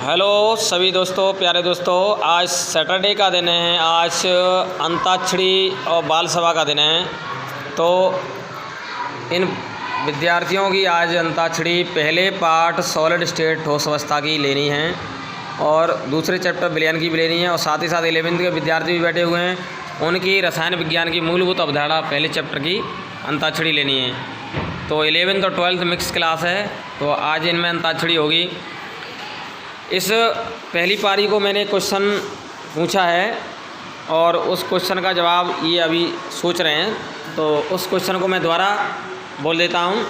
Hello सभी दोस्तों, प्यारे दोस्तों। आज सैटरडे का दिन है। आज अंताक्षरी और बाल सभा का दिन है। तो इन विद्यार्थियों की आज अंताक्षरी पहले पार्ट सॉलिड स्टेट ठोस अवस्था की लेनी है और दूसरे चैप्टर विलयन की भी लेनी है। और साथ ही साथ 11वीं के विद्यार्थी भी बैठे हुए हैं, उनकी रसायन विज्ञान की मूलभूत अवधारणा पहले चैप्टर की अंताक्षरी लेनी है। तो 11th और 12th मिक्स क्लास है, तो आज इनमें अंताक्षरी होगी। इस पहली पारी को मैंने क्वेश्चन पूछा है और उस क्वेश्चन का जवाब ये अभी सोच रहे हैं, तो उस क्वेश्चन को मैं दोबारा बोल देता हूँ।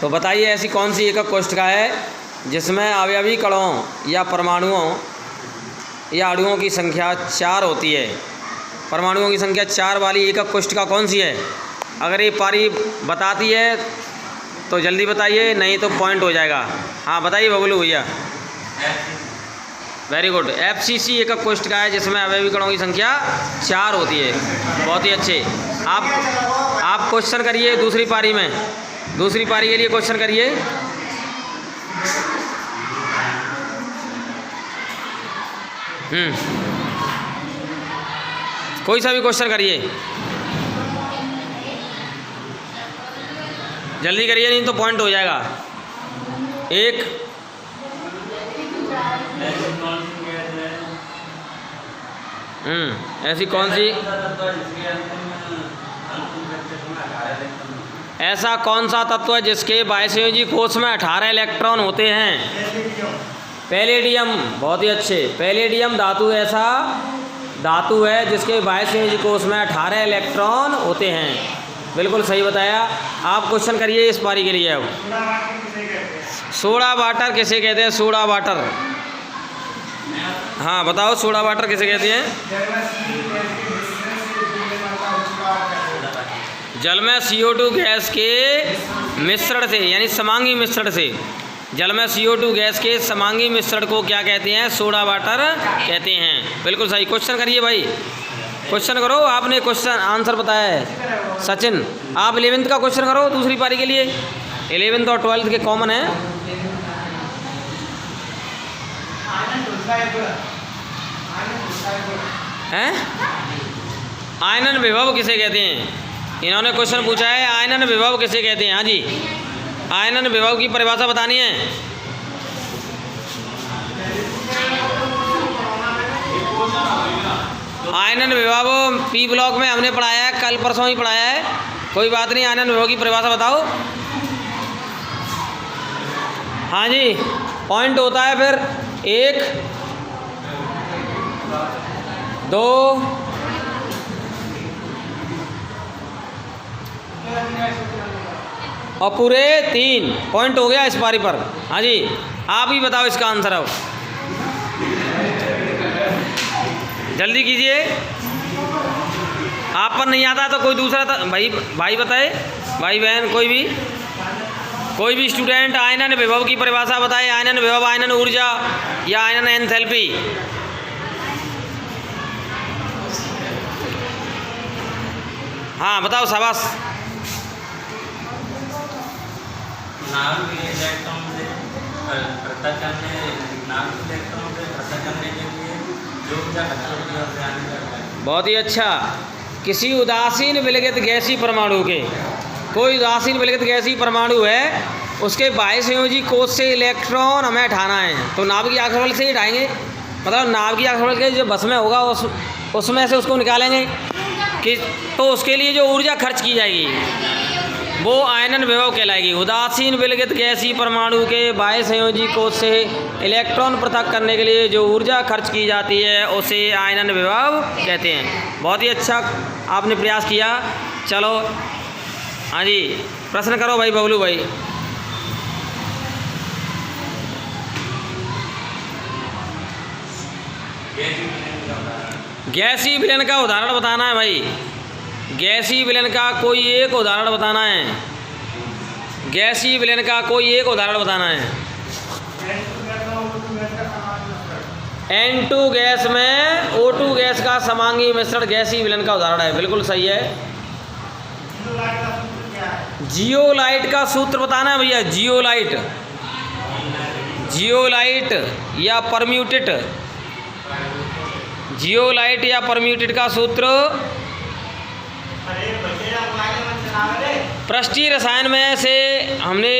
तो बताइए ऐसी कौन सी एकक कोष्ठिका है जिसमें अवयवी कणों या परमाणुओं या अणुओं की संख्या 4 होती है। परमाणुओं की संख्या 4 वाली एकक कोष्ठिका कौन सी है? अगर ये पारी बताती है तो जल्दी बताइए, नहीं तो पॉइंट हो जाएगा। हाँ बताइए बबलू भैया। Very good. FCC एकक कोष्ठिका है जिसमें अवयवी कणों की संख्या 4 होती है। बहुत ही अच्छे। आप क्वेश्चन करिए दूसरी पारी में, दूसरी पारी के लिए क्वेश्चन करिए। कोई सा भी क्वेश्चन करिए, जल्दी करिए, नहीं तो पॉइंट हो जाएगा। एक ऐसी कौन सी, ऐसा कौन सा तत्व है जिसके बाह्यसंयोजी कोष में 18 इलेक्ट्रॉन होते हैं? पैलेडियम। बहुत ही अच्छे। पैलेडियम धातु ऐसा धातु है जिसके बाह्यसंयोजी कोष में 18 इलेक्ट्रॉन होते हैं। बिल्कुल सही बताया। आप क्वेश्चन करिए इस पारी के लिए। अब सोडा वाटर किसे कहते हैं? Soda water. हाँ बताओ, सोडा वाटर किसे कहते हैं? जल में CO2 गैस के मिश्रण से, यानी समांगी मिश्रण से, जल में CO2 गैस के समांगी मिश्रण को क्या कहते हैं? सोडा वाटर कहते हैं। बिल्कुल सही। क्वेश्चन करिए भाई, क्वेश्चन करो। आपने क्वेश्चन आंसर बताया है सचिन। आप 11th का क्वेश्चन करो दूसरी पारी के लिए। 11th और 12th के कॉमन है। हैं? आयनन विभव किसे कहते हैं? इन्होंने क्वेश्चन पूछा है, आयनन विभव किसे कहते हैं? हाँ जी, आयनन विभव की परिभाषा बतानी है। आयनन विभव P ब्लॉक में हमने पढ़ाया है, कल परसों ही पढ़ाया है, कोई बात नहीं। आयनन विभव की परिभाषा बताओ। हाँ जी, पॉइंट होता है फिर 1 2 और पूरे 3 पॉइंट हो गया इस पारी पर। हाँ जी, आप ही बताओ इसका आंसर। अब जल्दी कीजिए। आप पर नहीं आता तो कोई दूसरा भाई बताए, भाई बहन कोई भी स्टूडेंट आयनन विभव की परिभाषा बताए। आयनन विभव आयनन ऊर्जा या आयनन एंथैल्पी। हाँ बताओ, शाबाश। बहुत ही अच्छा। किसी उदासीन विलगित गैसीय परमाणु के, कोई उदासीन विलगित गैसीय परमाणु है, उसके बाह्यसंयोजी कोष से इलेक्ट्रॉन हमें हटाना है, तो नाभ की आक्षेपण से ही हटाएंगे। मतलब नाभ की आक्षेपण के जो बस में होगा उसमें से उसको निकालेंगे कि, तो उसके लिए जो ऊर्जा खर्च की जाएगी वो आयनन विभव कहलाएगी। उदासीन विलगित गैसीय परमाणु के बाह्यसंयोजी कोष से इलेक्ट्रॉन पृथक करने के लिए जो ऊर्जा खर्च की जाती है उसे आयनन विभव कहते हैं। बहुत ही अच्छा आपने प्रयास किया। चलो हाँ जी, प्रश्न करो भाई बबलू भाई। गैसीय विलयन का उदाहरण बताना है भाई। गैसीय विलयन का कोई एक उदाहरण बताना है। गैसीय विलयन का कोई एक उदाहरण बताना है। N2 गैस में O2 गैस का समांगी मिश्रण गैसीय विलयन का उदाहरण है। बिल्कुल सही है। जियोलाइट का सूत्र बताना है भैया। जियोलाइट, जियोलाइट या परम्यूटेट, जियोलाइट या परम्यूटेट का सूत्र पृष्ठीय रसायन में से हमने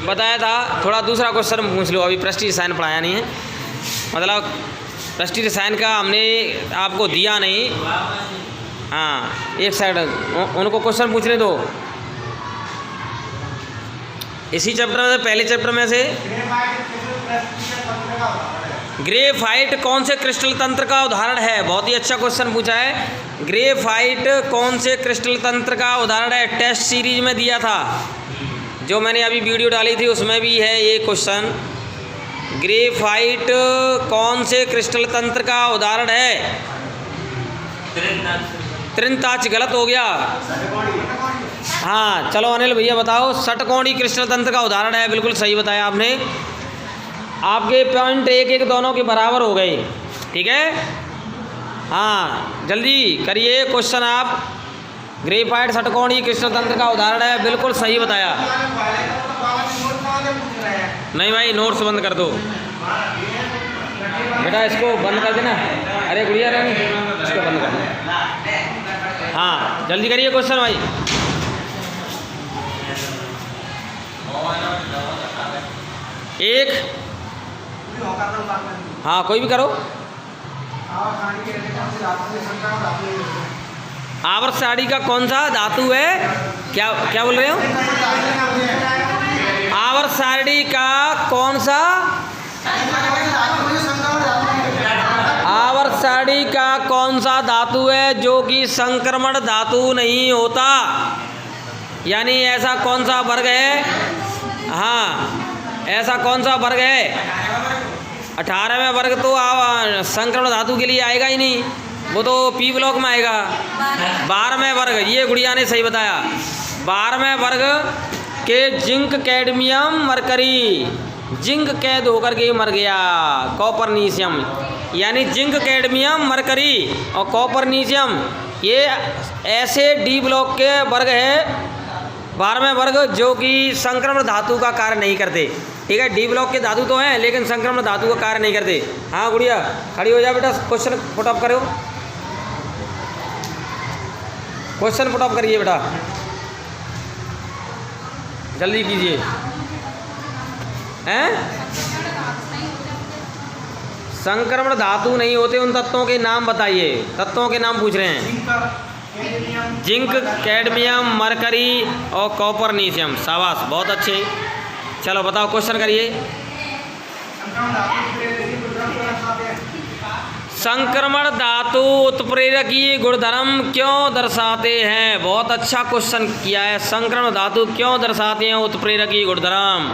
बताया था। थोड़ा दूसरा क्वेश्चन पूछ लो, अभी पृष्ठीय रसायन पढ़ाया नहीं है, मतलब पृष्ठीय रसायन का हमने आपको दिया नहीं। हाँ, एक साइड उनको क्वेश्चन पूछने दो इसी चैप्टर में से, पहले चैप्टर में से। ग्रेफाइट कौन से क्रिस्टल तंत्र का उदाहरण है? बहुत ही अच्छा क्वेश्चन पूछा है। ग्रेफाइट कौन से क्रिस्टल तंत्र का उदाहरण है? टेस्ट सीरीज में दिया था, जो मैंने अभी वीडियो डाली थी उसमें भी है ये क्वेश्चन। ग्रेफाइट कौन से क्रिस्टल तंत्र का उदाहरण है? त्रिंताक्ष गलत हो गया। हाँ चलो अनिल भैया बताओ। षटकोणीय क्रिस्टल तंत्र का उदाहरण है, बिल्कुल सही बताया आपने। आपके पॉइंट एक एक दोनों के बराबर हो गए, ठीक है। हाँ जल्दी करिए क्वेश्चन आप। ग्रेफाइट षटकोणीय क्रिस्टल तंत्र का उदाहरण है, बिल्कुल सही बताया। नहीं भाई नोट्स बंद कर दो बेटा, इसको बंद कर देना। अरे गुड़िया रानी इसको बंद कर दो। हाँ जल्दी करिए क्वेश्चन भाई। एक, हाँ कोई भी करो। आवर्त सारणी का कौन सा धातु है? क्या क्या बोल रहे हो? आवर्त सारणी का कौन सा, आवर्त सारणी का कौन सा धातु है जो कि संक्रमण धातु नहीं होता? यानी ऐसा कौन सा वर्ग है? हाँ ऐसा कौन सा वर्ग है? 18वें वर्ग तो संक्रमण धातु के लिए आएगा ही नहीं, वो तो पी ब्लॉक में आएगा। 12वें वर्ग, ये गुड़िया ने सही बताया। 12वें वर्ग के जिंक कैडमियम मरकरी, जिंक कैद होकर के मर गया, कॉपरनीशियम। यानी जिंक कैडमियम मरकरी और कॉपरनीशियम ये ऐसे डी ब्लॉक के वर्ग है, 12वें वर्ग, जो कि संक्रमण धातु का कार्य नहीं करते। ठीक है, डी ब्लॉक के धातु तो हैं लेकिन संक्रमण धातु का कार्य नहीं करते। हाँ गुड़िया खड़ी हो जा बेटा, क्वेश्चन पुटअप करो, क्वेश्चन पुटअप करिए बेटा, जल्दी कीजिए। हैं? संक्रमण धातु नहीं होते उन तत्वों के नाम बताइए, तत्वों के नाम पूछ रहे हैं। जिंक, कैडमियम, मरकरी और कॉपरनीशियम। शाबाश, बहुत अच्छे। चलो बताओ, क्वेश्चन करिए। संक्रमण धातु उत्प्रेरकीय गुणधर्म क्यों दर्शाते हैं? बहुत अच्छा क्वेश्चन किया है। संक्रमण धातु क्यों दर्शाते हैं उत्प्रेरकीय गुणधर्म?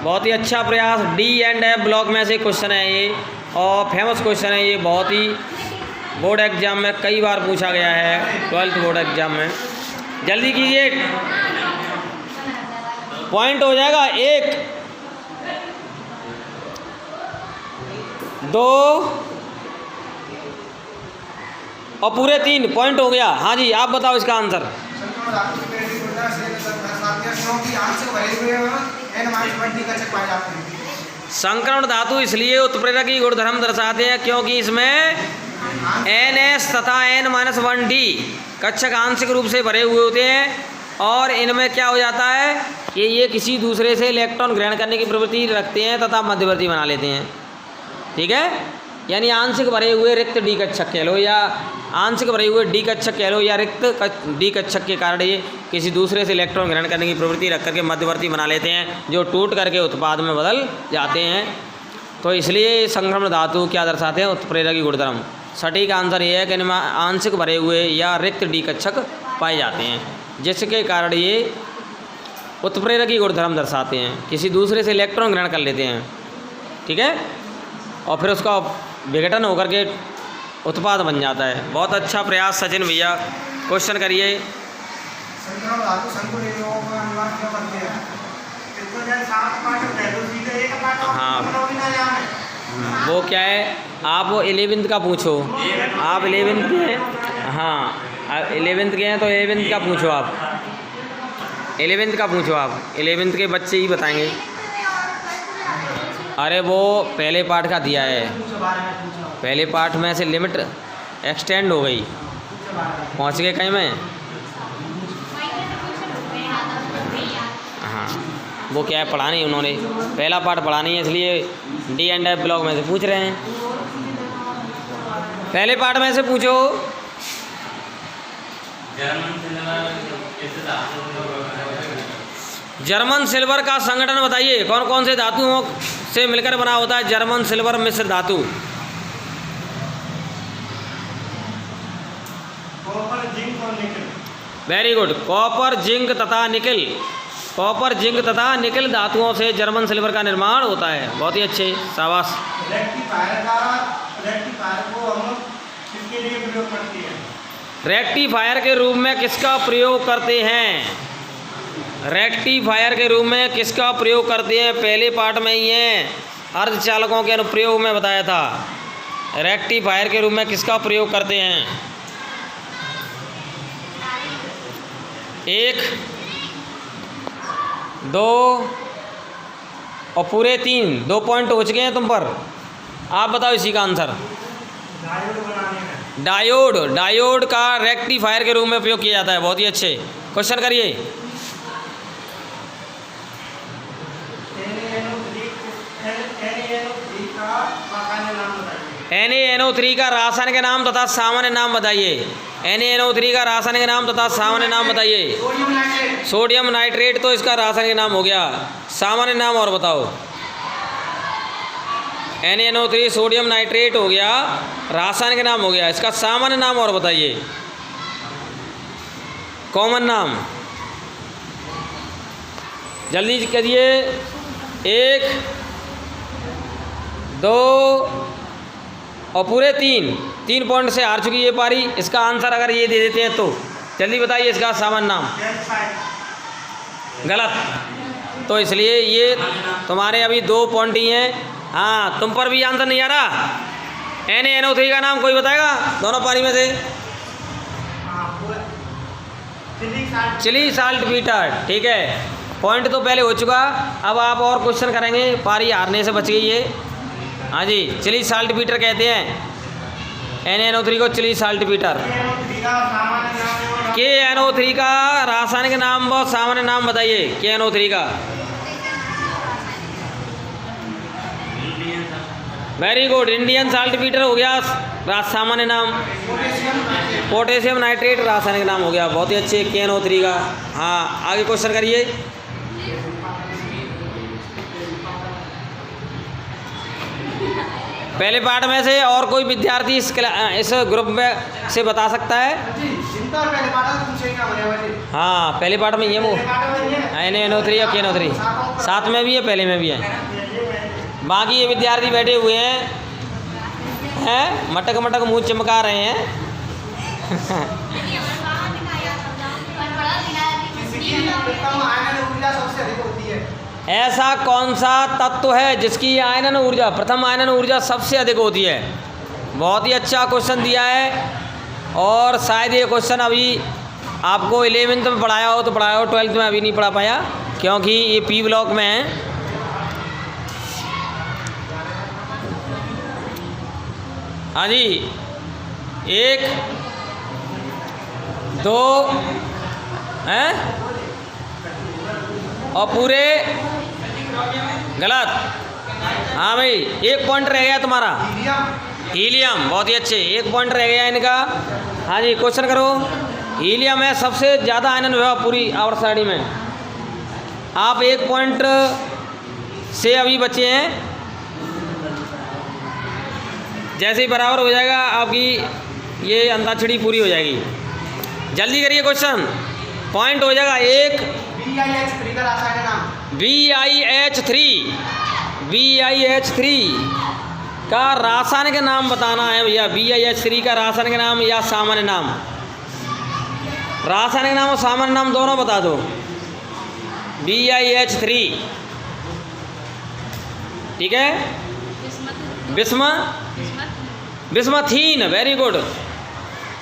बहुत ही अच्छा प्रयास। डी एंड एफ ब्लॉक में से क्वेश्चन है ये, और फेमस क्वेश्चन है ये, बहुत ही बोर्ड एग्जाम में कई बार पूछा गया है, 12th बोर्ड एग्जाम में। जल्दी कीजिए, पॉइंट हो जाएगा। 1, 2 और पूरे 3 पॉइंट हो गया। हाँ जी आप बताओ इसका आंसर। संक्रमण धातु इसलिए उत्प्रेरकीय गुणधर्म दर्शाते हैं क्योंकि इसमें NS तथा N-1D कक्षक आंशिक रूप से भरे हुए होते हैं, और इनमें क्या हो जाता है कि ये किसी दूसरे से इलेक्ट्रॉन ग्रहण करने की प्रवृत्ति रखते हैं तथा मध्यवर्ती बना लेते हैं। ठीक है, यानी आंशिक भरे हुए रिक्त डी कक्षक कह लो, या आंशिक भरे हुए डी कक्षक कह लो, या रिक्त डी कक्षक के कारण ये किसी दूसरे से इलेक्ट्रॉन ग्रहण करने की प्रवृत्ति रख करके मध्यवर्ती बना लेते हैं, जो टूट करके उत्पाद में बदल जाते हैं। तो इसलिए संक्रमण धातु क्या दर्शाते हैं? उत्प्रेरकीय गुणधर्म। सटीक आंसर ये है कि इनमें आंशिक भरे हुए या रिक्त डी कक्षक पाए जाते हैं, जिसके कारण ये उत्प्रेरकीय गुणधर्म दर्शाते हैं, किसी दूसरे से इलेक्ट्रॉन ग्रहण कर लेते हैं। ठीक है, और फिर उसका विघटन होकर के उत्पाद बन जाता है। बहुत अच्छा प्रयास सचिन भैया, क्वेश्चन करिए। हाँ वो क्या है, आप वो 11th का पूछो, आप 11th के हैं। हाँ 11th के हैं तो 11th का पूछो, आप 11th का पूछो, आप 11th के बच्चे ही बताएंगे। अरे वो पहले पार्ट का दिया है, पहले पार्ट में से लिमिट एक्सटेंड हो गई, पहुंच गए कहीं में। हाँ वो क्या है, पढ़ा नहीं उन्होंने, पहला पार्ट पढ़ा नहीं है, इसलिए डी एंड एफ ब्लॉक में से पूछ रहे हैं। पहले पार्ट में से पूछो। जर्मन सिल्वर का संगठन बताइए, कौन कौन से धातुओं से मिलकर बना होता है जर्मन सिल्वर मिश्र धातु? वेरी गुड, कॉपर जिंक तथा निकल। कॉपर जिंक तथा निकल धातुओं से जर्मन सिल्वर का निर्माण होता है। बहुत ही अच्छे, शाबाश। रेक्टिफायर के रूप में किसका प्रयोग करते हैं? रेक्टिफायर के रूप में किसका प्रयोग करते हैं? पहले पार्ट में ही है, अर्धचालकों के अनुप्रयोग में बताया था। रेक्टिफायर के रूप में किसका प्रयोग करते हैं? 1, 2 और पूरे 3, 2 पॉइंट हो चुके हैं तुम पर। आप बताओ इसी का आंसर। डायोड, डायोड का रेक्टिफायर के रूप में उपयोग किया जाता है। बहुत ही अच्छे, क्वेश्चन करिए। NaNO3 का रासायनिक नाम तथा सामान्य नाम बताइए। NaNO3 का रासायनिक नाम तथा सामान्य नाम बताइए। सोडियम नाइट्रेट तो इसका रासायनिक नाम हो गया, सामान्य नाम और बताओ। NaNO3 सोडियम नाइट्रेट हो गया, रासायनिक नाम हो गया, इसका सामान्य नाम और बताइए, कॉमन नाम। जल्दी करिए। 1, 2 और पूरे 3 पॉइंट से हार चुकी ये पारी। इसका आंसर अगर ये दे देते हैं तो जल्दी बताइए इसका सामान्य नाम। गलत, तो इसलिए ये तुम्हारे अभी 2 पॉइंट ही हैं। हाँ, तुम पर भी आंसर नहीं आ रहा। NaNO3 का नाम कोई बताएगा दोनों पारी में से? चिली साल्ट बीटर, ठीक है, पॉइंट तो पहले हो चुका। अब आप और क्वेश्चन करेंगे, पारी हारने से बच गई है। हाँ जी, चिली साल्ट बीटर कहते हैं NaNO3 को, चिली साल्ट बीटर। KNO3 का रासायनिक नाम व सामान्य नाम बताइए। KNO3 का very good, Indian saltpetre हो गया सामान्य नाम। पोटेशियम नाइट्रेट रासायनिक नाम हो गया। बहुत ही अच्छे, KNO3 का। हाँ, आगे क्वेश्चन करिए। पहले पार्ट में से और कोई विद्यार्थी इस ग्रुप में से बता सकता है? हाँ, पहले पार्ट में ये वो NaNO3 और KNO3 साथ में भी है, पहले में भी है। बाकी ये विद्यार्थी बैठे हुए हैं मटक मटक मुंह चमका रहे हैं। ऐसा कौन सा तत्व है जिसकी आयनन ऊर्जा, प्रथम आयनन ऊर्जा सबसे अधिक होती है? बहुत ही अच्छा क्वेश्चन दिया है, और शायद ये क्वेश्चन अभी आपको 11th में पढ़ाया हो तो पढ़ाया हो, 12th में अभी नहीं पढ़ा पाया क्योंकि ये P ब्लॉक में है। हाँ जी, 1, 2 हैं और पूरे गलत। हाँ भाई, 1 पॉइंट रह गया तुम्हारा। हीलियम, बहुत ही अच्छे, 1 पॉइंट रह गया इनका। हाँ जी, क्वेश्चन करो। हीलियम है सबसे ज़्यादा आयनन विभव पूरी आवर्त सारणी में। आप 1 पॉइंट से अभी बचे हैं। जैसे ही बराबर हो जाएगा आपकी ये अंताक्षरी पूरी हो जाएगी। जल्दी करिए क्वेश्चन, पॉइंट हो जाएगा। 1 BiH3 का रासायनिक नाम। BiH3 का रासायनिक नाम बताना है भैया। BiH3 का रासायनिक नाम या सामान्य नाम? रासायनिक नाम और सामान्य नाम दोनों बता दो। BiH3, ठीक है। बिस्मथीन, वेरी गुड,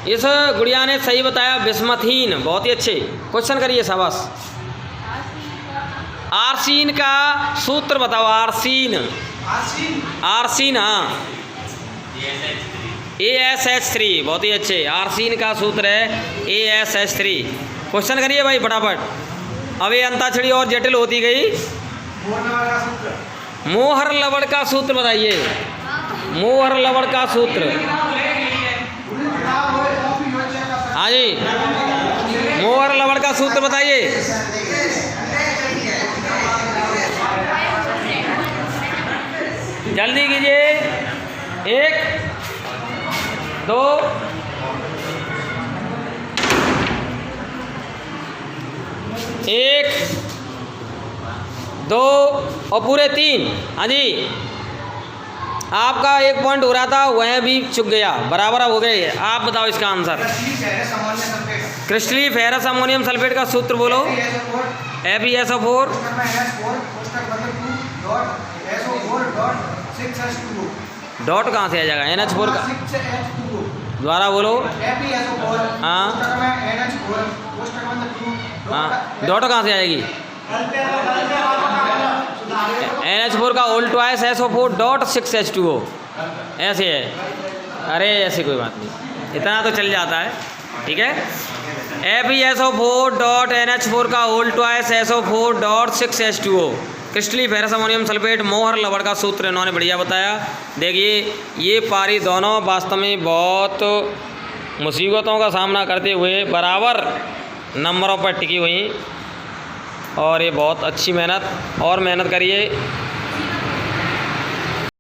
इस गुड़िया ने सही बताया, बिस्मथीन। बहुत ही अच्छे, क्वेश्चन करिए, शाबाश। आर्सीन का सूत्र बताओ। आर्सीन, आर्सिन, हाँ ASH3, बहुत ही अच्छे। आर्सिन का सूत्र है ASH3। क्वेश्चन करिए भाई फटाफट। अब ये अंताक्षरी और जटिल होती गई। मोहर लवड़ का सूत्र बताइए। मोहर लवड़ का सूत्र, हाँ जी, मोहर लवड़ का सूत्र बताइए। जल्दी कीजिए। 1 2 1 2 और पूरे 3। हाँ जी, आपका 1 पॉइंट हो रहा था, वह भी चुक गया, बराबर हो गए। आप बताओ इसका आंसर। क्रिस्टली फेरस अमोनियम सल्फेट का सूत्र बोलो। FeSO4 डॉट कहाँ से आ जाएगा? NH4 का द्वारा बोलो। हाँ हाँ, डॉट कहाँ से आएगी? NH4 का whole twice SO4 dot 6H2O, ऐसे है। अरे ऐसी कोई बात नहीं, इतना तो चल जाता है, ठीक है। FeSO4 डॉट NH4 का whole twice SO4 dot 6H2O, क्रिस्टली फेरस अमोनियम सल्फेट, मोहर लवड़ का सूत्र इन्होंने बढ़िया बताया। देखिए ये पारी दोनों वास्तव में बहुत मुसीबतों का सामना करते हुए बराबर नंबरों पर टिकी हुई, और ये बहुत अच्छी मेहनत, और मेहनत करिए।